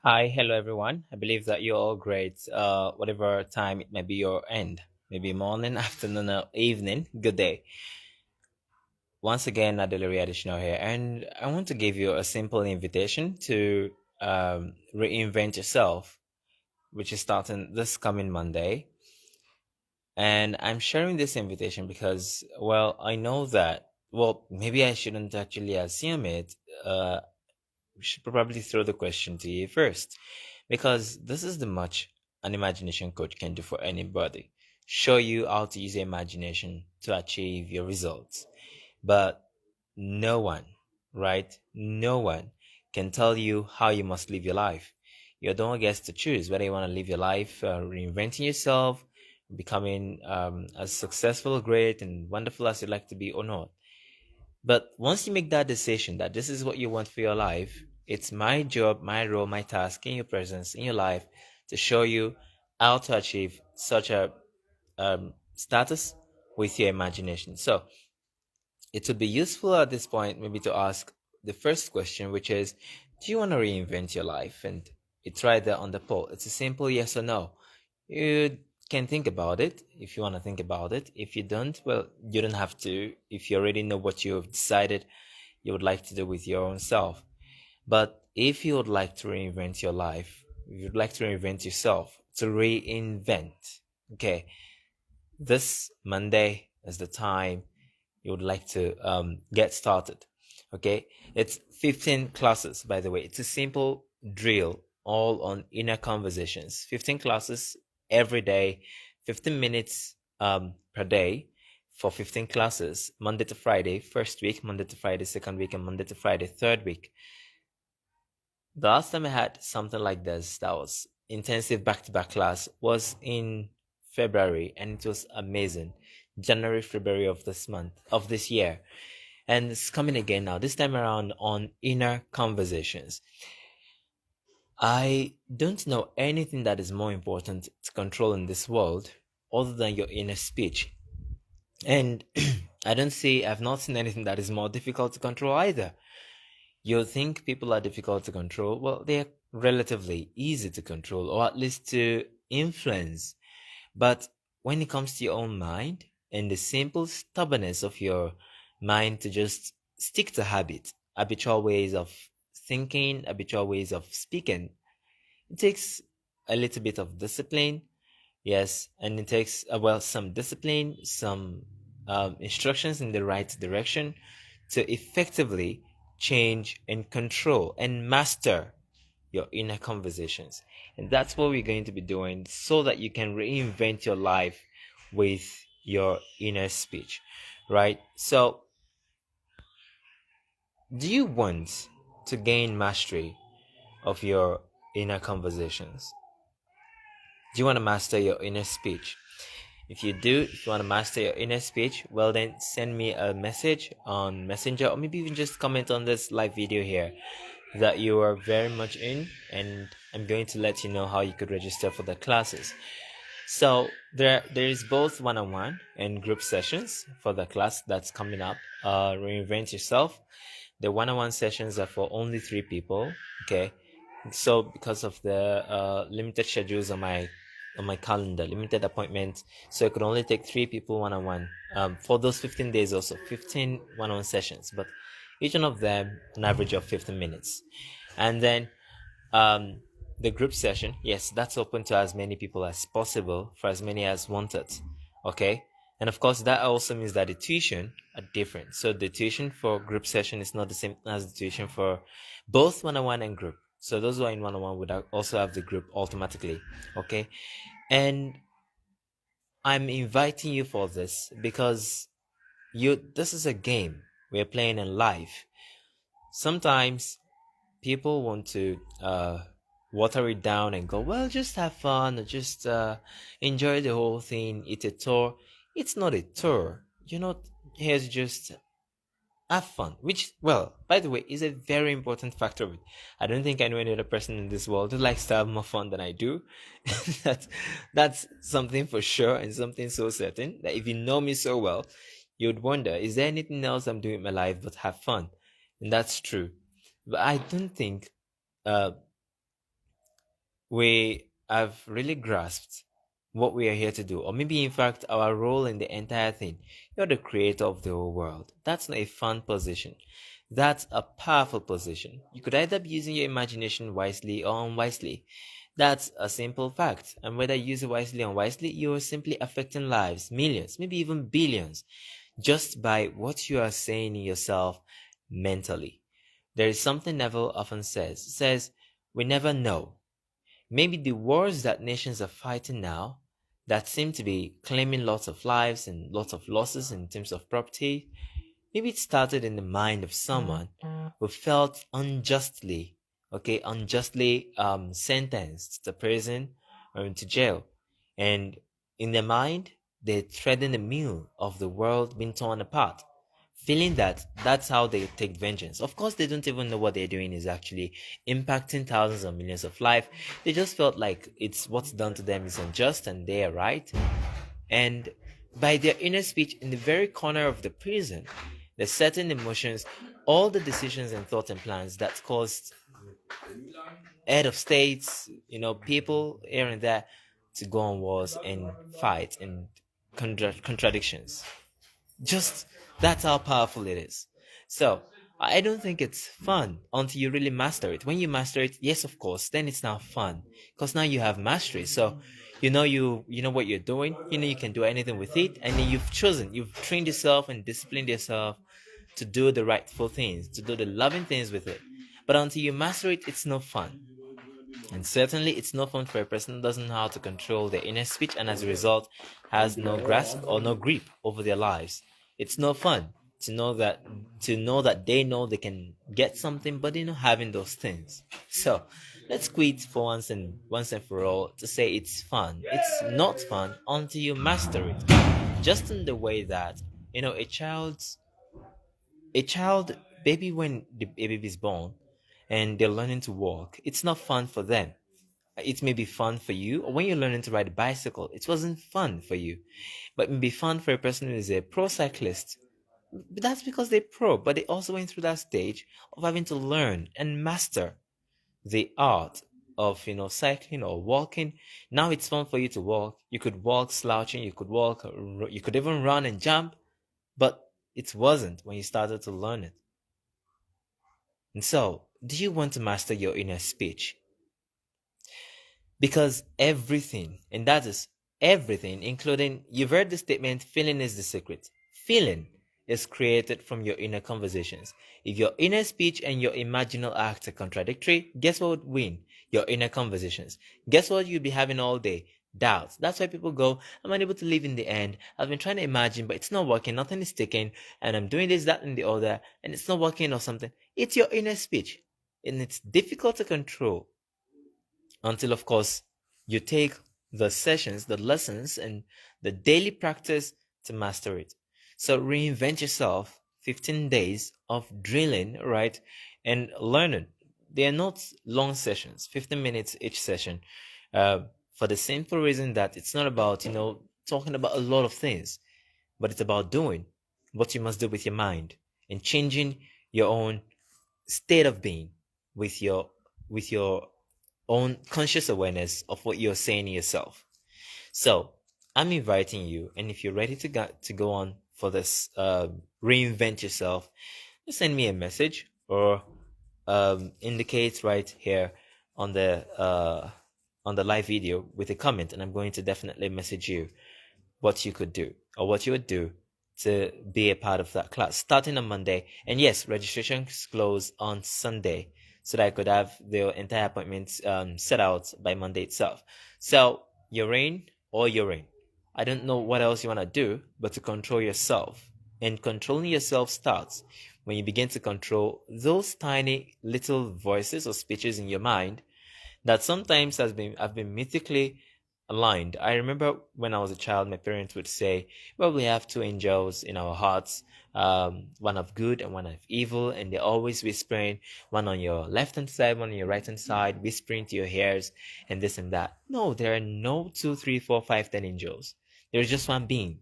Hi, hello everyone. I believe that you're all great, whatever time it may be your end, maybe morning, afternoon, or evening. Good day. Once again, Adele additional here, and I want to give you a simple invitation to reinvent yourself, which is starting this coming Monday. And I'm sharing this invitation because, well, I know that, well, maybe I shouldn't actually assume it. We should probably throw the question to you first, because this is the much an imagination coach can do for anybody. Show you how to use your imagination to achieve your results. But no one, right? No one can tell you how you must live your life. You're the one who gets to choose whether you want to live your life reinventing yourself, becoming as successful, great, and wonderful as you'd like to be or not. But once you make that decision that this is what you want for your life, it's my job, my role, my task in your presence, in your life, to show you how to achieve such a status with your imagination. So it would be useful at this point maybe to ask the first question, which is, do you want to reinvent your life? And it's right there on the poll. It's a simple yes or no. You can think about it if you want to think about it. If you don't, well, you don't have to. If you already know what you've decided you would like to do with your own self. But if you would like to reinvent your life, if you'd like to reinvent yourself, to reinvent, okay, this Monday is the time you would like to get started. Okay, it's 15 classes, by the way. It's a simple drill, all on inner conversations. 15 classes every day, 15 minutes per day for 15 classes, Monday to Friday, first week, Monday to Friday, second week, and Monday to Friday, third week. The last time I had something like this that was intensive back to back class was in February, and it was amazing. January, February of this month, of this year. And it's coming again now, this time around on inner conversations. I don't know anything that is more important to control in this world other than your inner speech. And I've not seen anything that is more difficult to control either. You think people are difficult to control? Well, they're relatively easy to control, or at least to influence. But when it comes to your own mind and the simple stubbornness of your mind to just stick to habitual ways of thinking, habitual ways of speaking, it takes a little bit of discipline. Yes, and it takes, well, some discipline, some instructions in the right direction to effectively change and control and master your inner conversations. And that's what we're going to be doing so that you can reinvent your life with your inner speech, right? So, do you want to gain mastery of your inner conversations? Do you want to master your inner speech? If you do, if you want to master your inner speech, well, then send me a message on Messenger, or maybe even just comment on this live video here that you are very much in, and I'm going to let you know how you could register for the classes. So there is both one-on-one and group sessions for the class that's coming up. Reinvent yourself. The one-on-one sessions are for only 3 people. Okay, so because of the limited schedules on my calendar, limited appointments, so I could only take 3 people one-on-one for those 15 days. Also 15 one-on-one sessions, but each one of them an average of 15 minutes. And then um, the group session, yes, that's open to as many people as possible, for as many as wanted. Okay. And of course, that also means that the tuition are different. So the tuition for group session is not the same as the tuition for both one-on-one and group. So those who are in one-on-one would also have the group automatically. Okay. And I'm inviting you for this because this is a game we're playing in life. Sometimes people want to water it down and go, well, just have fun, or just enjoy the whole thing. It's a tour. It's not a tour. You're not here to just have fun, which, well, by the way, is a very important factor of it. I don't think I know any other person in this world who likes to have more fun than I do. that's, that's something for sure, and something so certain that if you know me so well, you'd wonder, is there anything else I'm doing in my life but have fun? And that's true. But I don't think uh, we have really grasped what we are here to do, or maybe in fact our role in the entire thing. You're the creator of the whole world. That's not a fun position. That's a powerful position. You could either be using your imagination wisely or unwisely. That's a simple fact. And whether you use it wisely or unwisely, you're simply affecting lives, millions, maybe even billions, just by what you are saying in yourself mentally. There is something Neville often says. It says, we never know. Maybe the wars that nations are fighting now, that seem to be claiming lots of lives and lots of losses in terms of property, maybe it started in the mind of someone who felt unjustly sentenced to prison or into jail. And in their mind, they're threading the mill of the world being torn apart, feeling that that's how they take vengeance. Of course, they don't even know what they're doing is actually impacting thousands or millions of life. They just felt like it's what's done to them is unjust and they are right. And by their inner speech in the very corner of the prison, the certain emotions, all the decisions and thoughts and plans that caused head of states, people here and there to go on wars and fight and contradictions. Just that's how powerful it is. So I don't think it's fun until you really master it. When you master it, yes, of course, then it's now fun because now you have mastery. So you know what you're doing. You know you can do anything with it, and then you've trained yourself and disciplined yourself to do the rightful things, to do the loving things with it. But until you master it, it's no fun. And certainly, it's no fun for a person who doesn't know how to control their inner speech and as a result has no grasp or no grip over their lives. It's no fun to know that they know they can get something, but they're not having those things. So let's quit for once and for all to say it's fun. It's not fun until you master it. Just in the way that a child baby when the baby is born and they're learning to walk, it's not fun for them. It may be fun for you, or when you're learning to ride a bicycle, it wasn't fun for you, but it may be fun for a person who is a pro cyclist. But that's because they're pro, but they also went through that stage of having to learn and master the art of cycling or walking. Now it's fun for you to walk. You could walk slouching, you could even run and jump, but it wasn't when you started to learn it. And so, do you want to master your inner speech? Because everything, and that is everything, including, you've heard the statement, feeling is the secret. Feeling is created from your inner conversations. If your inner speech and your imaginal act are contradictory, guess what would win? Your inner conversations. Guess what you'll be having all day? Doubts. That's why people go, I'm unable to live in the end. I've been trying to imagine, but it's not working. Nothing is sticking. And I'm doing this, that, and the other, and it's not working or something. It's your inner speech. And it's difficult to control until, of course, you take the sessions, the lessons, and the daily practice to master it. So reinvent yourself. 15 days of drilling, right, and learning. They are not long sessions, 15 minutes each session, uh, for the simple reason that it's not about talking about a lot of things, but it's about doing what you must do with your mind and changing your own state of being with your own conscious awareness of what you're saying to yourself. So I'm inviting you, and if you're ready to go on for this, reinvent yourself, just send me a message or indicate right here on the live video with a comment, and I'm going to definitely message you what you could do or what you would do to be a part of that class starting on Monday. And yes, registrations close on Sunday so that I could have the entire appointment set out by Monday itself. So you're in or you're in. I don't know what else you want to do, but to control yourself. And controlling yourself starts when you begin to control those tiny little voices or speeches in your mind that sometimes have been mythically aligned. I remember when I was a child, my parents would say, "Well, we have two angels in our hearts, one of good and one of evil, and they're always whispering, one on your left hand side, one on your right hand side, whispering to your ears, and this and that." No, there are no two, three, four, five, 10 angels. There's just one being,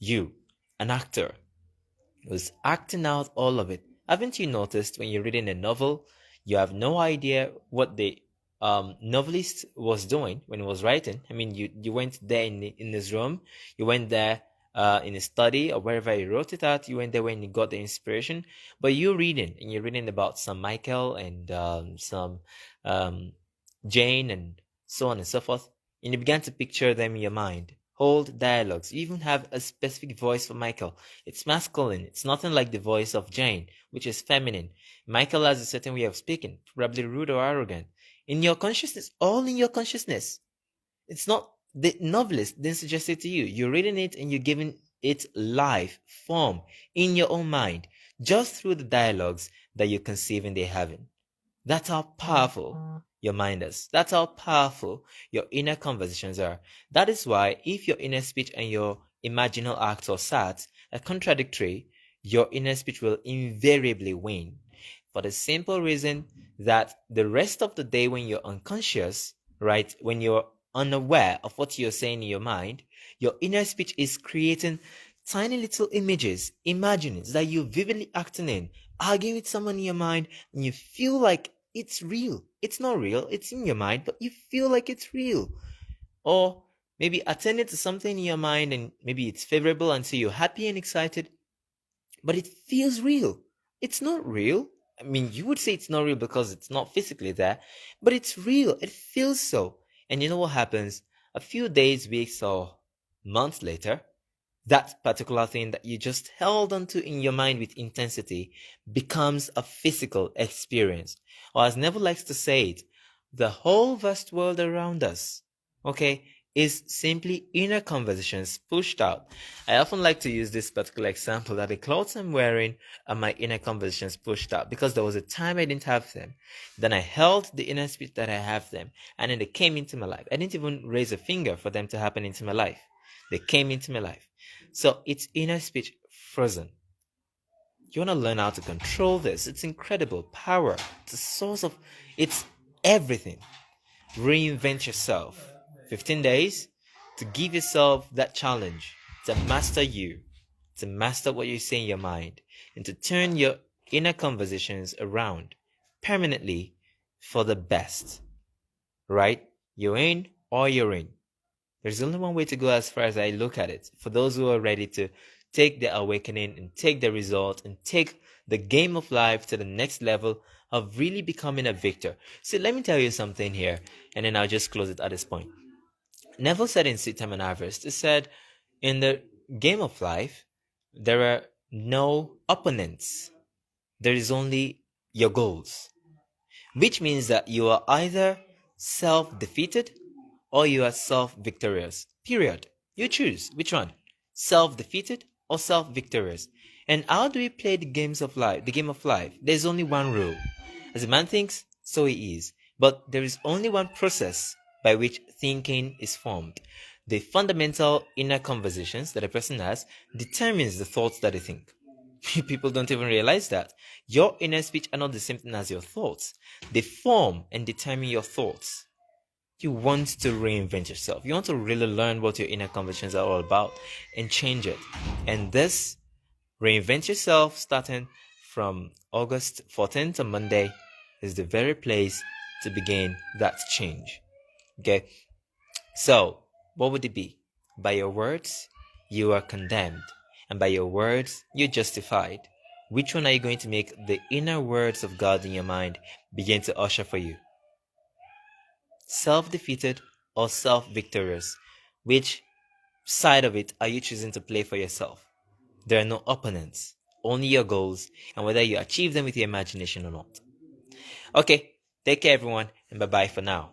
you, an actor, who's acting out all of it. Haven't you noticed when you're reading a novel, you have no idea what novelist was doing when he was writing. I mean, you went there in his room, you went there in his study or wherever he wrote it at. You went there when you got the inspiration. But you're reading and you're reading about some Michael and some um, Jane and so on and so forth, and you began to picture them in your mind. Hold dialogues. You even have a specific voice for Michael. It's masculine. It's nothing like the voice of Jane, which is feminine. Michael has a certain way of speaking, probably rude or arrogant. In your consciousness, all in your consciousness. It's not the novelist didn't suggest it to you. You're reading it and you're giving it life, form in your own mind, just through the dialogues that you conceive and they're having. That's how powerful your mind is. That's how powerful your inner conversations are. That is why if your inner speech and your imaginal acts or sat are contradictory, your inner speech will invariably win. For the simple reason that the rest of the day when you're unconscious, right, when you're unaware of what you're saying in your mind, your inner speech is creating tiny little images, imaginings that you're vividly acting in, arguing with someone in your mind, and you feel like it's real. It's not real, it's in your mind, but you feel like it's real. Or maybe attending to something in your mind and maybe it's favorable and so you're happy and excited, but it feels real. It's not real. I mean, you would say it's not real because it's not physically there, but it's real. It feels so. And you know what happens? A few days, weeks, or months later, that particular thing that you just held onto in your mind with intensity becomes a physical experience. Or as Neville likes to say it, the whole vast world around us, okay, is simply inner conversations pushed out. I often like to use this particular example that the clothes I'm wearing are my inner conversations pushed out because there was a time I didn't have them. Then I held the inner speech that I have them, and then they came into my life. I didn't even raise a finger for them to happen into my life. They came into my life. So it's inner speech frozen. You want to learn how to control this. It's incredible power. It's a source of, it's everything. Reinvent yourself. 15 days to give yourself that challenge to master you, to master what you say in your mind, and to turn your inner conversations around permanently for the best. Right? You're in or you're in. There's only one way to go as far as I look at it. For those who are ready to take the awakening and take the result and take the game of life to the next level of really becoming a victor. So let me tell you something here, and then I'll just close it at this point. Neville said in Seed Time and Harvest, he said, in the game of life, there are no opponents. There is only your goals, which means that you are either self-defeated or you are self-victorious. Period. You choose which one. Self-defeated or self-victorious. And how do we play the games of life? The game of life. There's only one rule. As a man thinks, so he is. But there is only one process by which thinking is formed. The fundamental inner conversations that a person has determines the thoughts that they think. People don't even realize that. Your inner speech are not the same thing as your thoughts. They form and determine your thoughts. You want to reinvent yourself. You want to really learn what your inner conversations are all about and change it. And this Reinvent Yourself starting from August 14th on Monday is the very place to begin that change. Okay? So, what would it be? By your words, you are condemned. And by your words, you're justified. Which one are you going to make the inner words of God in your mind begin to usher for you? Self-defeated or self-victorious? Which side of it are you choosing to play for yourself? There are no opponents, only your goals and whether you achieve them with your imagination or not. Okay, take care everyone and bye-bye for now.